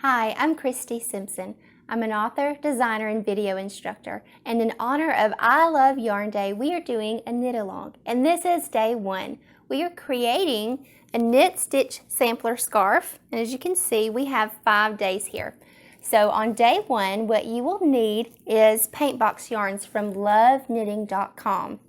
Hi, I'm Kristi Simpson. I'm an author, designer, and video instructor. And in honor of I Love Yarn Day, we are doing a knit along. And this is day one. We are creating a knit stitch sampler scarf. And as you can see, we have 5 days here. So on day one, what you will need is Paintbox Yarns from loveknitting.com.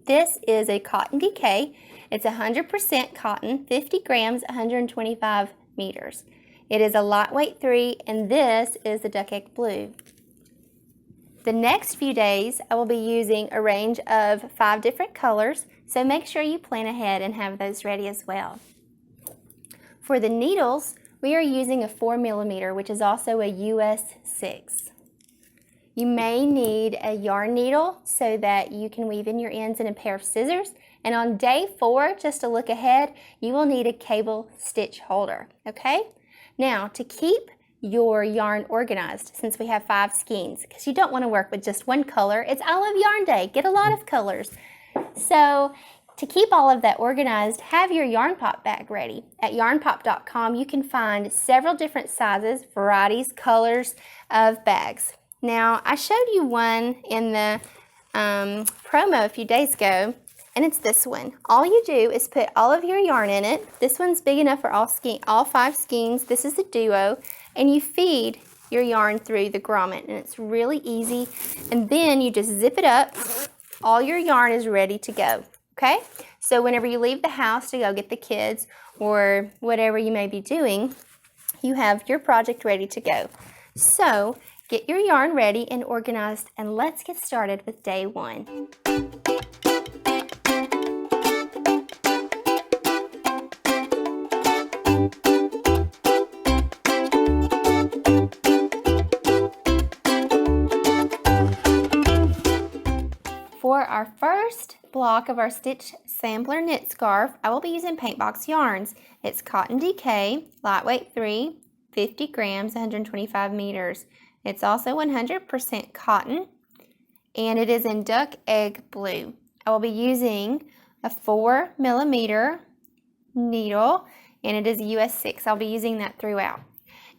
This is a cotton DK. It's 100% cotton, 50 grams, 125 meters. It is a lightweight 3, and this is the duck egg blue. The next few days, I will be using a range of 5 different colors, so make sure you plan ahead and have those ready as well. For the needles, we are using a 4mm, which is also a US 6. You may need a yarn needle so that you can weave in your ends and a pair of scissors. And on day 4, just to look ahead, you will need a cable stitch holder, okay? Now, to keep your yarn organized, since we have 5 skeins, because you don't want to work with just one color, it's I Love Yarn Day, get a lot of colors. So, to keep all of that organized, have your yarn pop bag ready. At yarnpop.com, you can find several different sizes, varieties, colors of bags. Now, I showed you one in the promo a few days ago, and it's this one. All you do is put all of your yarn in it. This one's big enough for all 5 skeins. This is a duo, and you feed your yarn through the grommet, and it's really easy. And then you just zip it up. All your yarn is ready to go, okay? So whenever you leave the house to go get the kids or whatever you may be doing, you have your project ready to go. So get your yarn ready and organized, and let's get started with day one. For our first block of our stitch sampler knit scarf, I will be using Paintbox Yarns. It's cotton DK, lightweight 3, 50 grams, 125 meters. It's also 100% cotton, and it is in duck egg blue. I will be using a 4mm needle, and it is US 6. I'll be using that throughout.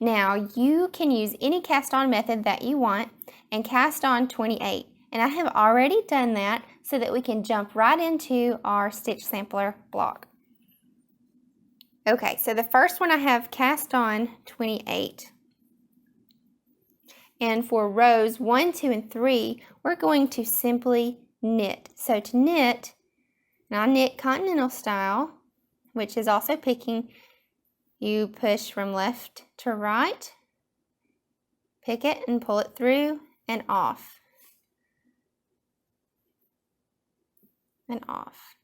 Now, you can use any cast on method that you want and cast on 28. And I have already done that so that we can jump right into our stitch sampler block. Okay, so the first one I have cast on 28. And for rows 1, 2, and 3, we're going to simply knit. So to knit, and I knit continental style, which is also picking. You push from left to right, pick it and pull it through and off. And off.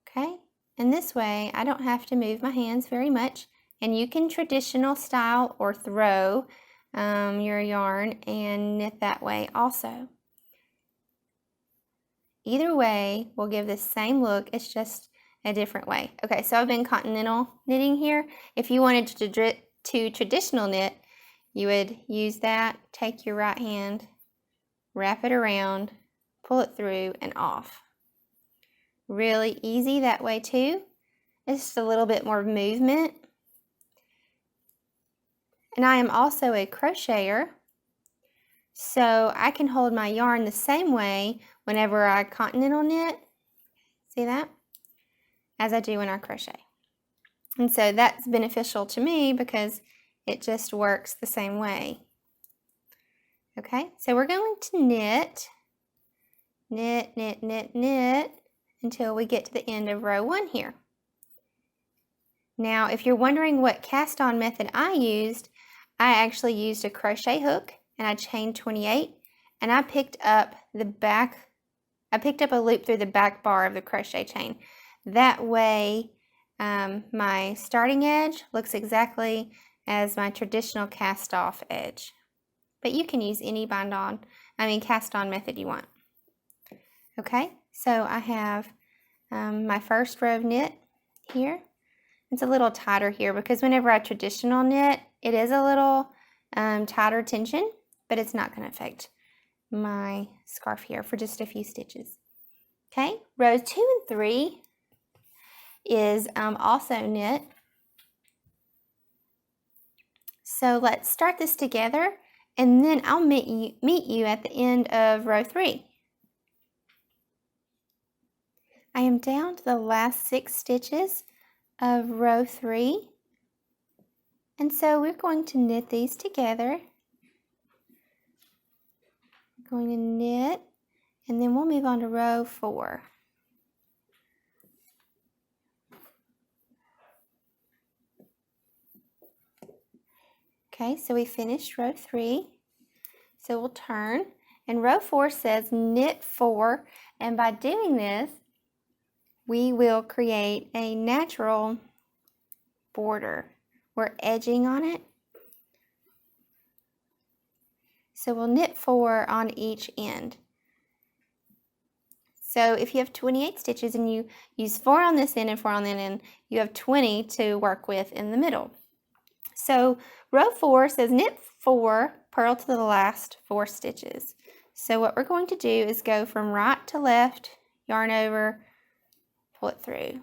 Okay, and this way I don't have to move my hands very much, and you can traditional style or throw your yarn and knit that way also. Either way will give the same look, it's just a different way. Okay, so I've been continental knitting here. If you wanted to traditional knit, you would use that, take your right hand, wrap it around, pull it through and off. Really easy that way too. It's just a little bit more movement. And I am also a crocheter, so I can hold my yarn the same way whenever I continental knit, see that, as I do when I crochet. And so that's beneficial to me because it just works the same way. Okay, so we're going to knit, knit, knit, knit, knit until we get to the end of row 1 here. Now, if you're wondering what cast on method I used, I actually used a crochet hook and I chained 28, and I picked up a loop through the back bar of the crochet chain. That way my starting edge looks exactly as my traditional cast off edge. But you can use any cast on method you want. Okay, so I have my first row of knit here. It's a little tighter here because whenever I traditional knit, it is a little tighter tension, but it's not going to affect my scarf here for just a few stitches. Okay, rows 2 and 3 is also knit. So let's start this together, and then I'll meet you at the end of row 3. I am down to the last 6 stitches of row 3, and so we're going to knit these together. I'm going to knit, and then we'll move on to row 4. Okay, so we finished row 3. So we'll turn, and row 4 says knit 4, and by doing this, we will create a natural border. We're edging on it. So we'll knit 4 on each end. So if you have 28 stitches and you use 4 on this end and 4 on that end, you have 20 to work with in the middle. So row 4 says knit 4, purl to the last 4 stitches. So what we're going to do is go from right to left, yarn over, pull it through.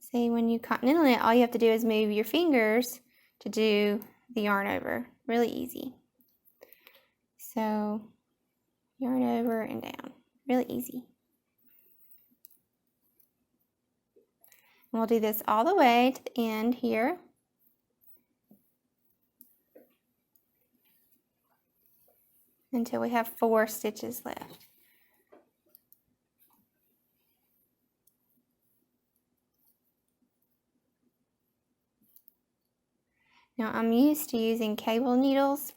See, when you continental knit, all you have to do is move your fingers to do the yarn over. Really easy. So yarn over and down. Really easy. And we'll do this all the way to the end here. Until we have 4 stitches left. Now I'm used to using cable needles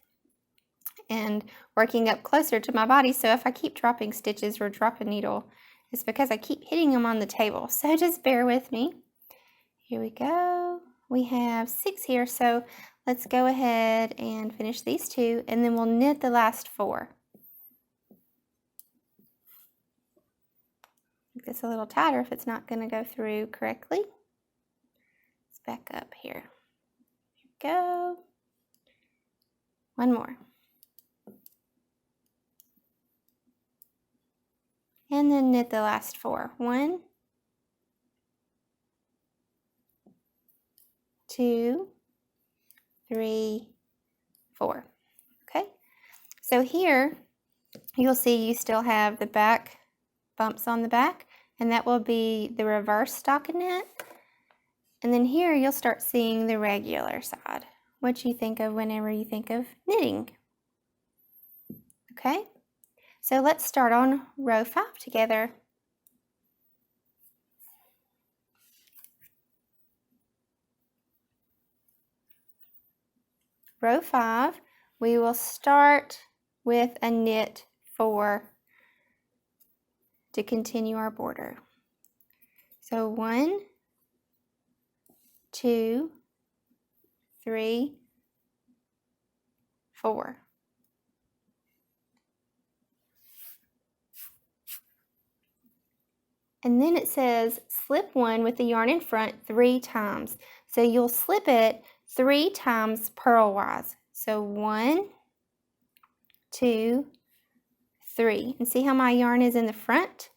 and working up closer to my body, so if I keep dropping stitches or drop a needle, it's because I keep hitting them on the table, so just bear with me. Here we go. We have 6 here, so let's go ahead and finish these 2, and then we'll knit the last 4. Make this a little tighter if it's not going to go through correctly. Let's back up here. Here we go. One more. And then knit the last 4. 1, 2, 3, 4. Okay, so here you'll see you still have the back bumps on the back, and that will be the reverse stockinette. And then here you'll start seeing the regular side, what you think of whenever you think of knitting. Okay, so let's start on row 5 together. Row 5, we will start with a knit 4 to continue our border. So 1, 2, 3, 4. And then it says slip 1 with the yarn in front 3 times. So you'll slip it 3 times purlwise. So 1, 2, 3. And see how my yarn is in the front?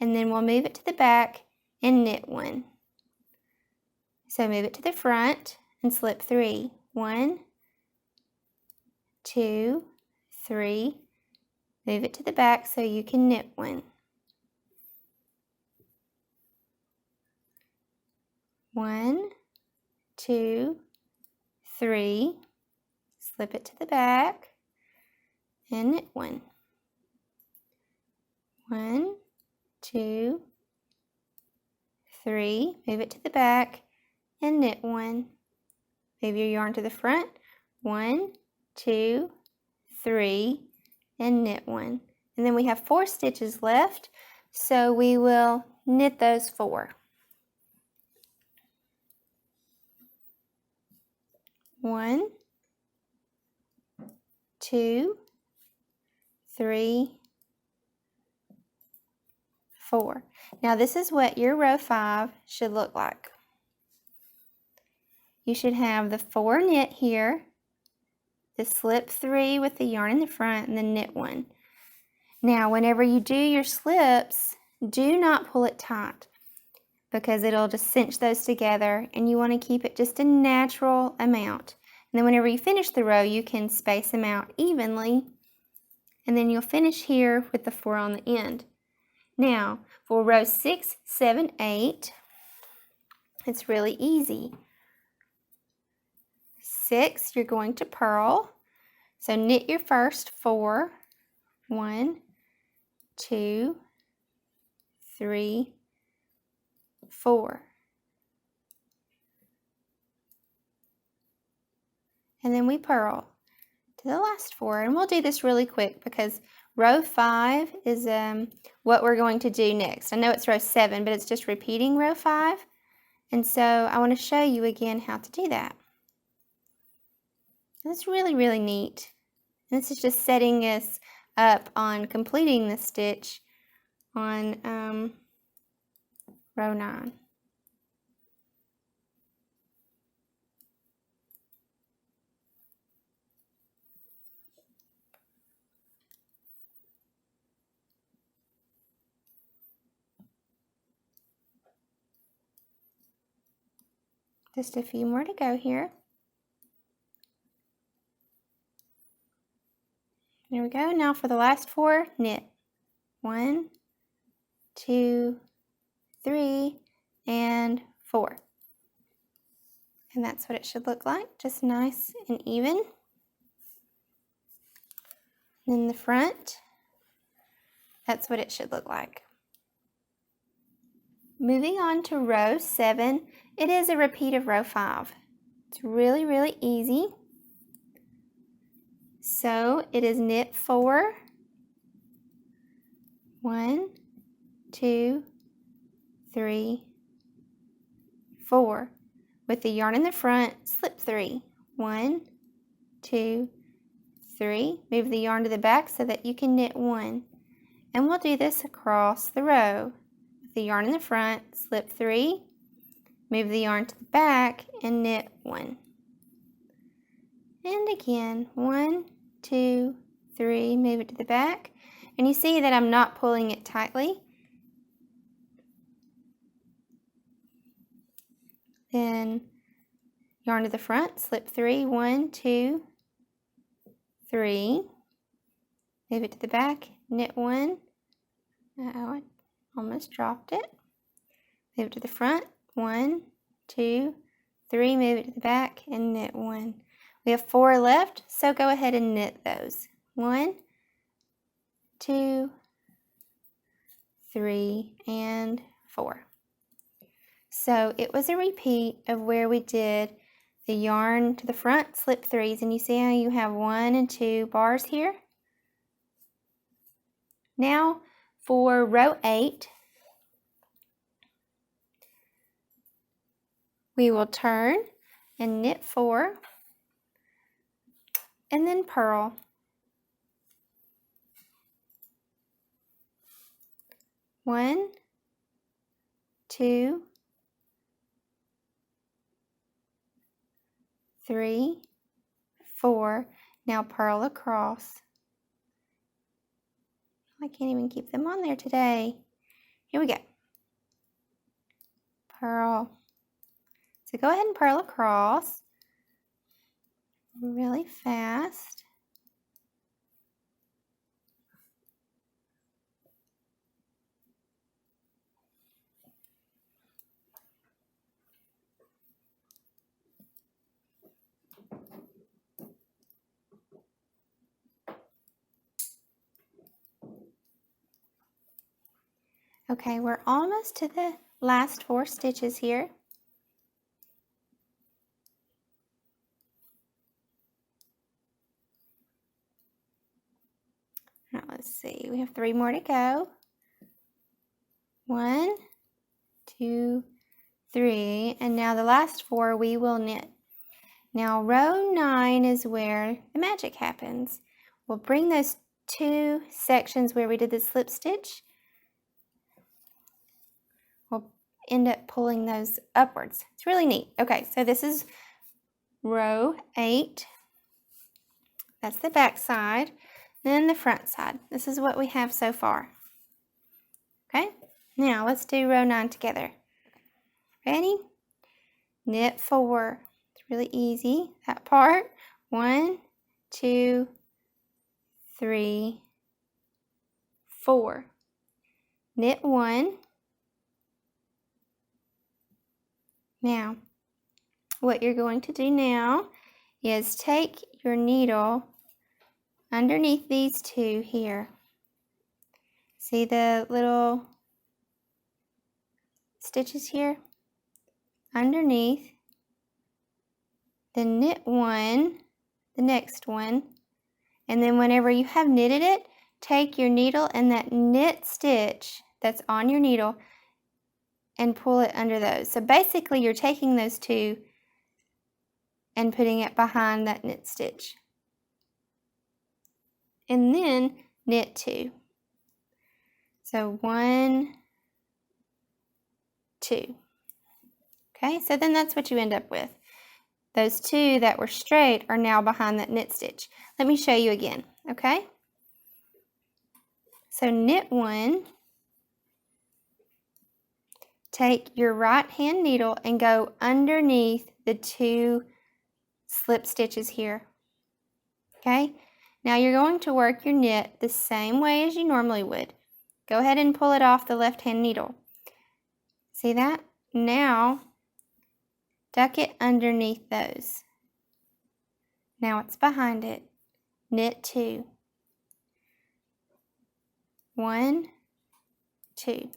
And then we'll move it to the back and knit 1. So move it to the front and slip 3. 1, 2, 3. Move it to the back so you can knit 1. 1, 2, 3. Slip it to the back and knit 1. 1, 2, 3. Move it to the back and knit 1. Move your yarn to the front. 1, 2, 3, and knit 1. And then we have 4 stitches left, so we will knit those 4. 1, 2, 3, 4. Now this is what your row 5 should look like. You should have the 4 knit here, the slip 3 with the yarn in the front, and the knit 1. Now whenever you do your slips, do not pull it tight, because it'll just cinch those together, and you want to keep it just a natural amount. And then whenever you finish the row, you can space them out evenly, and then you'll finish here with the 4 on the end. Now, for row 6, 7, 8, it's really easy. 6, you're going to purl. So knit your first 4. 1, 2, 3, 4. And then we purl to the last 4. And we'll do this really quick because row 5 is what we're going to do next. I know it's row 7, but it's just repeating row 5. And so I want to show you again how to do that. And it's really, really neat. And this is just setting us up on completing the stitch on row 9. Just a few more to go here. There we go. Now for the last 4, knit. 1, 2, 3, and 4. And that's what it should look like, just nice and even. And in the front, that's what it should look like. Moving on to row 7, it is a repeat of row 5. It's really, really easy. So it is knit 4, 1, 2, 3, 4. With the yarn in the front, slip 3. 1, 2, 3. Move the yarn to the back so that you can knit 1. And we'll do this across the row. With the yarn in the front, slip 3. Move the yarn to the back and knit 1. And again, 1, 2, 3, move it to the back. And you see that I'm not pulling it tightly. Then yarn to the front, slip 3, 1, 2, 3. Move it to the back, knit 1. Uh-oh, I almost dropped it. Move it to the front, 1, 2, 3, move it to the back and knit 1. We have 4 left, so go ahead and knit those. 1, 2, 3, and 4. So it was a repeat of where we did the yarn to the front, slip 3s, and you see how you have 1 and 2 bars here? Now for row 8, we will turn and knit 4 and then purl. 1, 2, 3, 4. Now purl across. I can't even keep them on there today. Here we go. Purl. So go ahead and purl across really fast. Okay, we're almost to the last 4 stitches here. Now let's see, we have 3 more to go. 1, 2, 3, and now the last 4 we will knit. Now row 9 is where the magic happens. We'll bring those 2 sections where we did the slip stitch. We'll end up pulling those upwards. It's really neat. Okay, so this is row 8. That's the back side. Then the front side. This is what we have so far. Okay, now let's do row 9 together. Ready? Knit 4. It's really easy, that part. 1, 2, 3, 4. Knit 1. Now, what you're going to do now is take your needle underneath these two here. See the little stitches here? Underneath. Then knit 1, the next one, and then whenever you have knitted it, take your needle and that knit stitch that's on your needle and pull it under those. So basically you're taking those two and putting it behind that knit stitch. And then knit 2. So 1, 2. Okay, so then that's what you end up with. Those two that were straight are now behind that knit stitch. Let me show you again, okay? So knit 1, take your right hand needle and go underneath the 2 slip stitches here, okay? Now you're going to work your knit the same way as you normally would. Go ahead and pull it off the left hand needle. See that? Now, tuck it underneath those. Now it's behind it. Knit 2. 1, 2.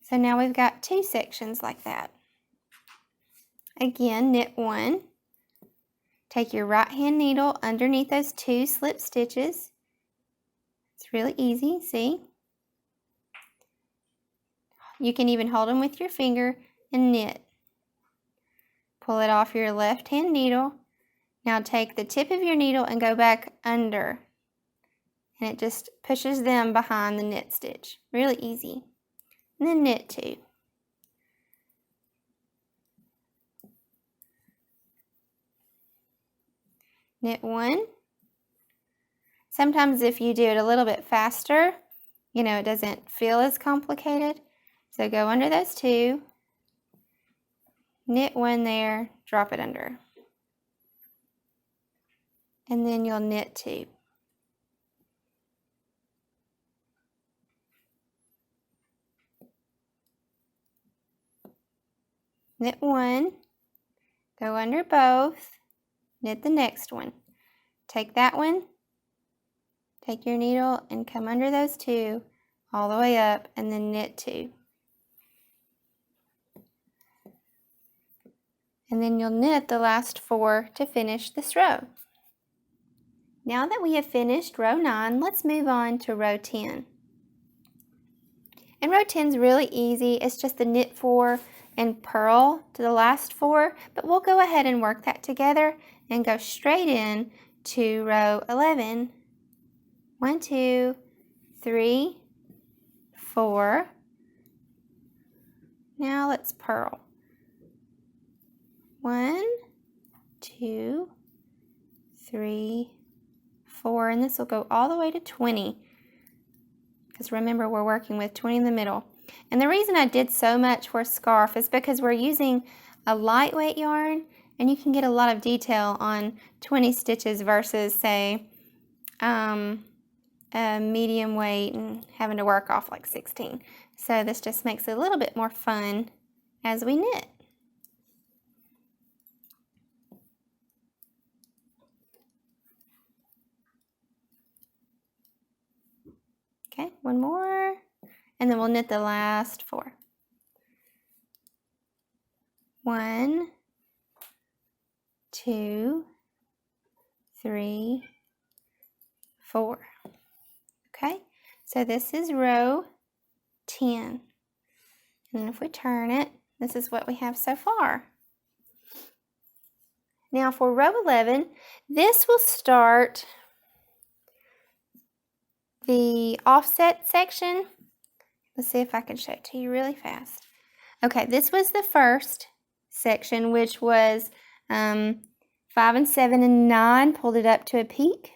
So now we've got 2 sections like that. Again, knit 1. Take your right hand needle underneath those 2 slip stitches. It's really easy, see? You can even hold them with your finger and knit. Pull it off your left hand needle. Now take the tip of your needle and go back under. And it just pushes them behind the knit stitch. Really easy. And then knit 2. Knit 1. Sometimes if you do it a little bit faster, you know, it doesn't feel as complicated. So go under those 2. Knit 1 there, drop it under. And then you'll knit 2. Knit 1, go under both, knit the next one. Take that one, take your needle and come under those 2 all the way up and then knit 2. And then you'll knit the last 4 to finish this row. Now that we have finished row 9, let's move on to row 10. And row 10 is really easy. It's just the knit 4 and purl to the last 4, but we'll go ahead and work that together and go straight in to row 11. 1, 2, 3, 4. Now let's purl. 1, 2, 3, 4, and this will go all the way to 20. Because remember, we're working with 20 in the middle. And the reason I did so much for a scarf is because we're using a lightweight yarn, and you can get a lot of detail on 20 stitches versus, say, a medium weight and having to work off like 16. So this just makes it a little bit more fun as we knit. Okay, one more, and then we'll knit the last 4. 1, 2, 3, 4. Okay, so this is row 10. And if we turn it, this is what we have so far. Now for row 11, this will start the offset section. Let's see if I can show it to you really fast. Okay, this was the first section, which was 5 and 7 and 9, pulled it up to a peak.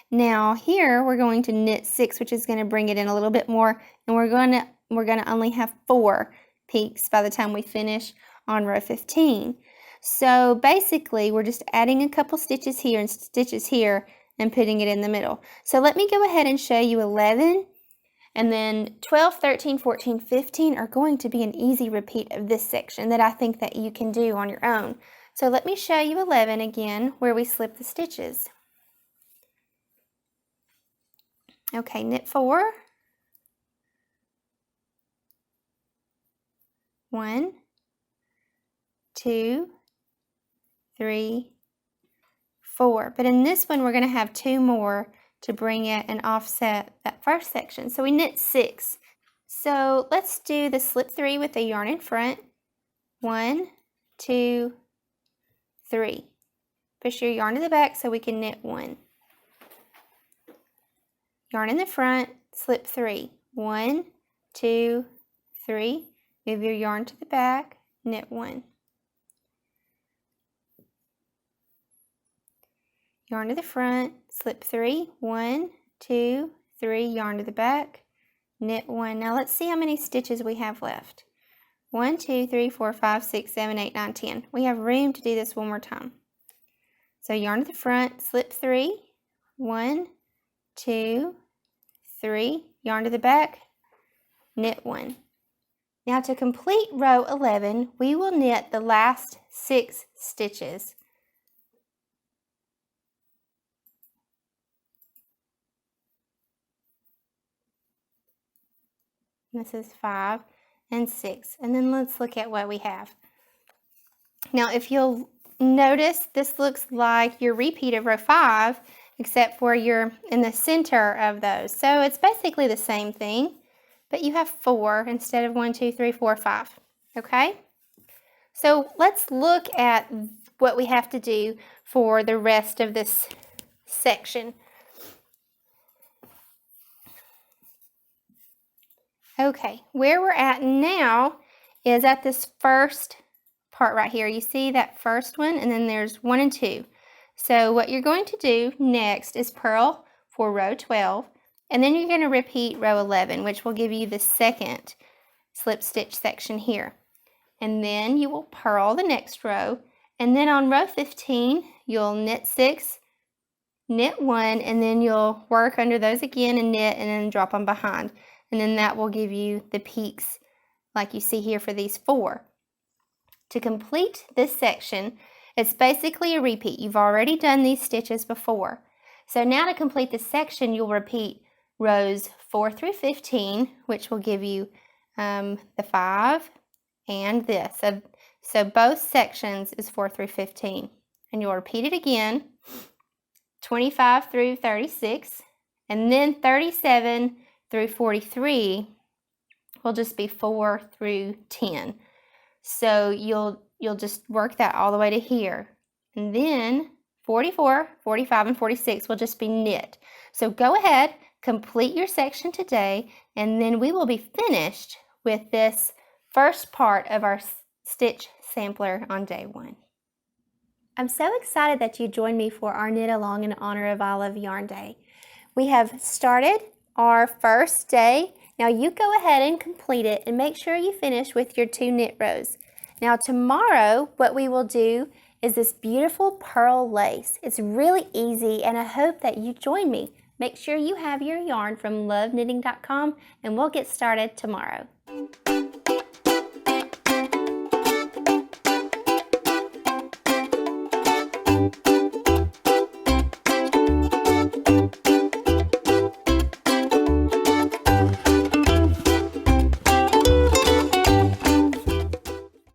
Now here we're going to knit 6, which is going to bring it in a little bit more, and we're going to only have 4 peaks by the time we finish on row 15. So basically we're just adding a couple stitches here and stitches here and putting it in the middle. So let me go ahead and show you 11, and then 12, 13, 14, 15 are going to be an easy repeat of this section that I think that you can do on your own. So let me show you 11 again where we slip the stitches. Okay, knit 4, 1, 2, 3, 4. But in this one we're going to have 2 more to bring it and offset that first section. So we knit 6. So let's do the slip 3 with the yarn in front. 1, 2, 3. Push your yarn to the back so we can knit 1. Yarn in the front, slip 3. 1, 2, 3. Move your yarn to the back, knit 1. Yarn to the front, slip 3. 1, 2, 3. Yarn to the back, knit 1. Now let's see how many stitches we have left. 1, 2, 3, 4, 5, 6, 7, 8, 9, 10. We have room to do this one more time. So yarn to the front, slip 3. 1, 2, 3. Yarn to the back, knit 1. Now to complete row 11, we will knit the last 6 stitches. This is 5 and 6. And then let's look at what we have. Now if you'll notice, this looks like your repeat of row 5, except for you're in the center of those. So it's basically the same thing, but you have 4 instead of 1, 2, 3, 4, 5. Okay? So let's look at what we have to do for the rest of this section. Okay, where we're at now is at this first part right here. You see that first one, and then there's 1 and 2. So what you're going to do next is purl for row 12, and then you're going to repeat row 11, which will give you the second slip stitch section here. And then you will purl the next row, and then on row 15 you'll knit 6, knit 1, and then you'll work under those again and knit, and then drop them behind. And then that will give you the peaks like you see here for these 4. To complete this section, it's basically a repeat. You've already done these stitches before. So now to complete this section, you'll repeat rows 4 through 15, which will give you the 5 and this. So both sections is 4 through 15. And you'll repeat it again, 25 through 36, and then 37 through 43 will just be 4 through 10. So you'll just work that all the way to here. And then 44, 45, and 46 will just be knit. So go ahead, complete your section today, and then we will be finished with this first part of our stitch sampler on day 1. I'm so excited that you joined me for our knit along in honor of I Love Yarn Day. We have started our first day. Now you go ahead and complete it and make sure you finish with your 2 knit rows. Now tomorrow what we will do is this beautiful pearl lace. It's really easy, and I hope that you join me. Make sure you have your yarn from loveknitting.com, and we'll get started tomorrow.